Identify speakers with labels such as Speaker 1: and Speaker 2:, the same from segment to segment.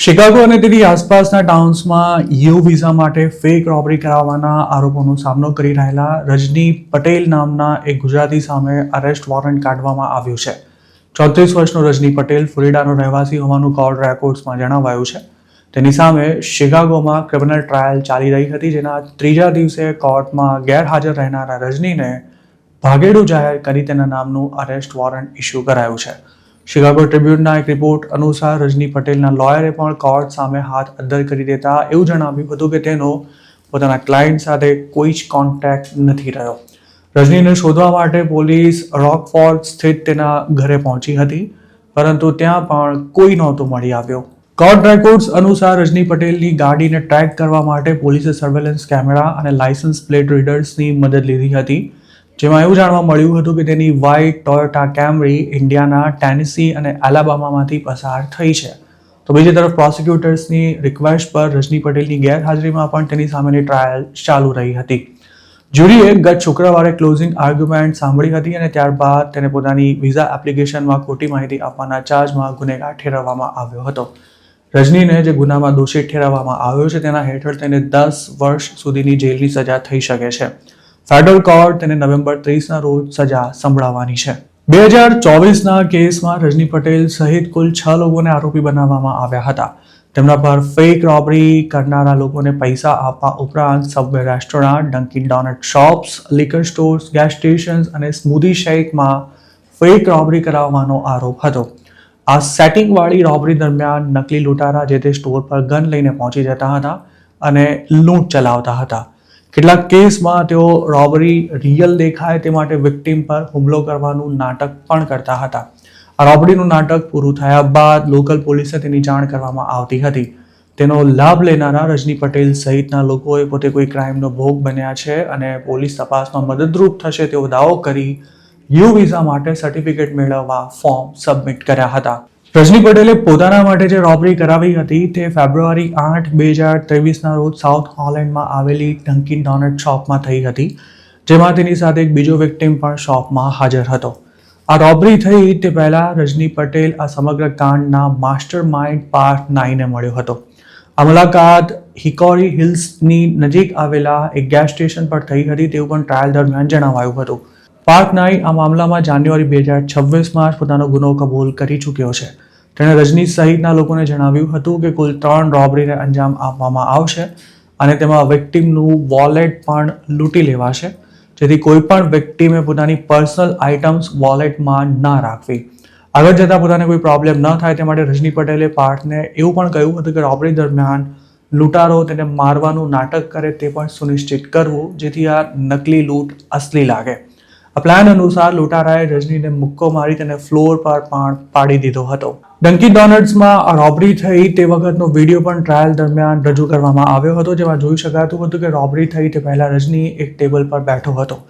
Speaker 1: Chicago અને તેની આસપાસના ટાઉન્સમાં યુ વિઝા માટે ફેક રોબરી કરાવવાના આરોપોનો સામનો કરી રહેલા રજની પટેલ નામના એક ગુજરાતી સામે અરેસ્ટ વોરંટ કાઢવામાં આવ્યું છે. 34 વર્ષનો રજની પટેલ ફ્લોરિડાનો રહેવાસી હોવાનું કોર્ટ રેકોર્ડ્સમાં જણાવાયું છે. તેની સામે શિકાગોમાં ક્રિમિનલ ટ્રાયલ ચાલી રહી હતી, જેના ત્રીજા દિવસે કોર્ટમાં ગેરહાજર રહેનારા રજનીને ભાગેડુ જાહેર કરી તેના નામનું અરેસ્ટ વોરંટ ઇસ્યુ કરાયું છે. શિકાગો ટ્રિબ્યુનના એક રિપોર્ટ અનુસાર રજની પટેલના લોયરે પણ કોર્ટ સામે હાથ અદ્ધર કરી દેતા એવું જણાવ્યું હતું કે તેનો પોતાના ક્લાયન્ટ સાથે કોઈ જ કોન્ટેક્ટ નથી રહ્યો. રજનીને શોધવા માટે પોલીસ રોકફોર્ડ સ્થિત તેના ઘરે પહોંચી હતી, પરંતુ ત્યાં પણ કોઈ નહોતું મળી આવ્યો. કોર્ટ રેકોર્ડ્સ અનુસાર રજની પટેલની ગાડીને ટ્રેક કરવા માટે પોલીસે સર્વેલન્સ કેમેરા અને લાયસન્સ પ્લેટ રીડર્સની મદદ લીધી હતી, જેમાં એવું જાણવા મળ્યું હતું કે તેની વ્હાઇટ ટોયોટા કેમરી ઇન્ડિયાના, ટેનેસી અને એલાબામામાંથી પસાર થઈ છે. તો બીજી તરફ પ્રોસિક્યુટર્સની રિક્વેસ્ટ પર રજની પટેલની ગેરહાજરીમાં પણ તેની સામેની ટ્રાયલ ચાલુ રહી હતી. જ્યુરીએ ગત શુક્રવારે ક્લોઝિંગ આર્ગ્યુમેન્ટ સાંભળી હતી અને ત્યારબાદ તેને પોતાની વિઝા એપ્લિકેશનમાં ખોટી માહિતી આપવાના ચાર્જમાં ગુનેગાર ઠેરવવામાં આવ્યો હતો. રજનીને જે ગુનામાં દોષિત ઠેરવવામાં આવ્યો છે તેના હેઠળ તેને 10 વર્ષ સુધીની જેલની સજા થઈ શકે છે. ફેડરલ કોર્ટ તેને નવેમ્બર 30ના રોજ સજા સંભળાવવાની છે. 2024ના કેસમાં રજની પટેલ સહિત કુલ 6 લોકોને આરોપી બનાવવામાં આવ્યા હતા. તેમના પર ફેક રોબરી કરનારા લોકોને પૈસા આપવા ઉપરાંત Subway restaurant, Dunkin donut shops, liquor stores, gas stations અને સ્મૂધી શેકમાં ફેક રોબરી કરાવવાનો આરોપ હતો. આ સેટિંગવાળી રોબરી દરમિયાન નકલી લૂંટારા જે તે સ્ટોર પર ગન લઈને પહોંચી જતા હતા અને લૂંટ ચલાવતા હતા. કેટલાક કેસમાં તેઓ રોબરી રિયલ દેખાય તે માટે વિક્ટિમ પર હુમલો કરવાનું નાટક પણ કરતા હતા. આ રોબરીનું નાટક પૂરું થયા બાદ લોકલ પોલીસે તેની જાણ કરવામાં આવતી હતી. તેનો લાભ લેનારા રજની પટેલ સહિતના લોકોએ પોતે કોઈ ક્રાઇમનો ભોગ બન્યા છે અને પોલીસ તપાસમાં મદદરૂપ થશે તેવો દાવો કરી યુ વિઝા માટે સર્ટિફિકેટ મેળવવા ફોર્મ સબમિટ કર્યા હતા. રજની પટેલે પોતાના માટે જે રોબરી કરાવી હતી તે ફેબ્રુઆરી 8, 2023ના રોજ સાઉથ હોલેન્ડમાં આવેલી ડંકિન ડોનટ શોપમાં થઈ હતી, જેમાં તેની સાથે એક બીજો વિક્ટિમ પણ શોપમાં હાજર હતો. આ રોબરી થઈ તે પહેલા રજની પટેલ આ સમગ્ર કાંડના માસ્ટર માઇન્ડ પાર્ટ 9ને મળ્યો હતો. આ મુલાકાત હિકોરી હિલ્સની નજીક આવેલા એક ગેસ સ્ટેશન પર થઈ હતી તેવું પણ ટ્રાયલ દરમિયાન જણાવાયું હતું. પાર્ટ 9 આ મામલામાં જાન્યુઆરી 2026માં પોતાનો ગુનો કબૂલ કરી ચૂક્યો છે. તેણે રજની સહિતના લોકોને જણાવ્યું હતું કે કુલ 3 રોબરીને અંજામ આપવામાં આવશે અને તેમાં વિક્ટિમનું વોલેટ પણ લૂંટી લેવાશે, જેથી કોઈ પણ વિક્ટિમે પોતાની પર્સનલ આઇટમ્સ વોલેટમાં ના રાખવી. આગળ જતાં પોતાને કોઈ પ્રોબ્લેમ ન થાય તે માટે રજની પટેલે પાર્ટને એવું પણ કહ્યું હતું કે રોબરી દરમિયાન લૂંટારો તેને મારવાનું નાટક કરે તે પણ સુનિશ્ચિત કરવું, જેથી આ નકલી લૂંટ અસલી લાગે. આ પ્લાન અનુસાર લૂંટારાએ રજનીને મુક્કો મારી તેને ફ્લોર પર પણ પાડી દીધો હતો. ડંકિન ડોનટ્સમાં આ રોબરી થઈ તે વખતનો વિડીયો પણ ટ્રાયલ દરમિયાન રજૂ કરવામાં આવ્યો હતો, જેમાં જોઈ શકાતું હતું કે રોબરી થઈ તે પહેલા રજની એક ટેબલ પર બેઠો હતો.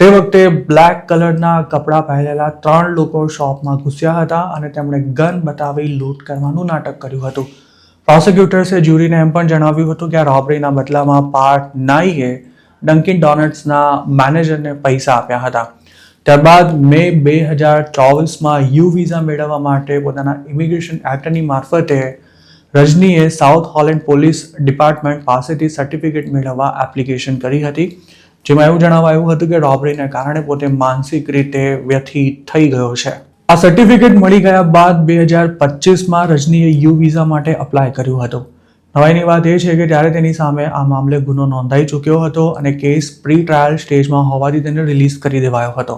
Speaker 1: તે વખતે બ્લેક કલરના કપડાં પહેરેલા 3 લોકો શોપમાં ઘૂસ્યા હતા અને તેમણે ગન બતાવી લૂંટ કરવાનું નાટક કર્યું હતું. પ્રોસિક્યુટર્સે જ્યુરીને એમ પણ જણાવ્યું હતું કે આ રોબરીના બદલામાં પાર્ટ 9એ ડંકિન ડોનટ્સના મેનેજરને પૈસા આપ્યા હતા. ત્યારબાદ મે 2024માં યુ વિઝા મેળવવા માટે પોતાના ઇમિગ્રેશન એટર્ની મારફતે રજનીએ સાઉથ હોલેન્ડ પોલીસ ડિપાર્ટમેન્ટ પાસેથી સર્ટિફિકેટ મેળવવા એપ્લિકેશન કરી હતી, જેમાં એવું જણાવાયું હતું કે રોબરીને કારણે પોતે માનસિક રીતે વ્યથિત થઈ ગયો છે. આ સર્ટિફિકેટ મળી ગયા બાદ 2025માં રજનીએ યુ વિઝા માટે અપ્લાય કર્યું હતું. નવાઈની વાત એ છે કે ત્યારે તેની સામે આ મામલે ગુનો નોંધાઈ ચૂક્યો હતો અને કેસ પ્રી ટ્રાયલ સ્ટેજમાં હોવાથી તેને રિલીઝ કરી દેવાયો હતો.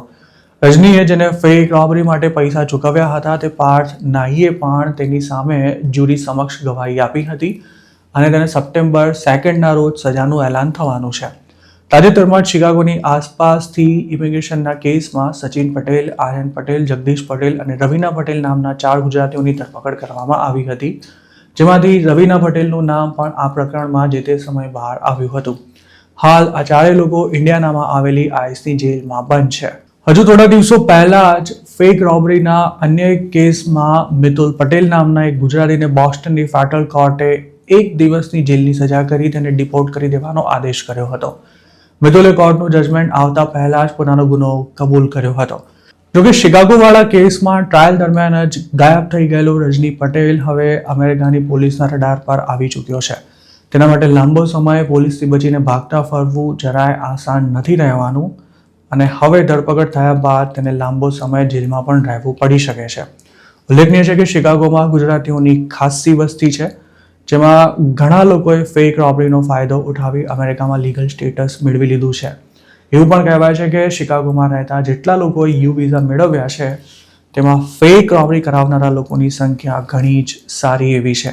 Speaker 1: રજનીએ જેને ફેક રોબરી માટે પૈસા ચૂકવ્યા હતા તે પાર્ટ 9એ પણ તેની સામે જ્યુરી સમક્ષ ગવાહી આપી હતી અને તેને સપ્ટેમ્બર 2ના રોજ સજાનું એલાન થવાનું છે. તાજેતરમાં જ શિકાગોની આસપાસથી ઇમિગ્રેશનના કેસમાં સચિન પટેલ, આર્યન પટેલ, જગદીશ પટેલ અને રવિના પટેલ નામના 4 ગુજરાતીઓની ધરપકડ કરવામાં આવી હતી, જેમાંથી રવિના પટેલનું નામ પણ આ પ્રકરણમાં જે તે સમયે બહાર આવ્યું હતું. હાલ આ 4 લોકો ઇન્ડિયાનામાં આવેલી આઈસની જેલમાં બંધ છે. હજુ થોડા દિવસો પહેલા જ ફેક રોબરીના અન્ય એક કેસમાં મિતુલ પટેલ નામના એક ગુજરાતીને બોસ્ટનની ફેડરલ કોર્ટે 1 દિવસની જેલની સજા કરી તેને ડિપોર્ટ કરી દેવાનો આદેશ કર્યો હતો. મિતુલે કોર્ટનું જજમેન્ટ આવતા પહેલા જ પોતાનો ગુનો કબૂલ કર્યો હતો. જોકે શિકાગોવાળા કેસમાં ટ્રાયલ દરમિયાન જ ગાયબ થઈ ગયેલો રજની પટેલ હવે અમેરિકાની પોલીસના રડાર પર આવી ચૂક્યો છે. તેના માટે લાંબો સમય પોલીસથી બચીને ભાગતા ફરવું જરાય આસાન નથી રહેવાનું અને હવે ધરપકડ થયા બાદ તેને લાંબો સમય જેલમાં પણ રહેવું પડી શકે છે. ઉલ્લેખનીય છે કે શિકાગોમાં ગુજરાતીઓની ખાસી વસ્તી છે, જેમાં ઘણા લોકોએ ફેક રોબરીનો ફાયદો ઉઠાવી અમેરિકામાં લીગલ સ્ટેટસ મેળવી લીધું છે. એવું પણ કહેવાય છે કે શિકાગોમાં રહેતા જેટલા લોકોએ યુ વિઝા મેળવ્યા છે તેમાં ફેક રોબરી કરાવનારા લોકોની સંખ્યા ઘણી જ સારી એવી છે.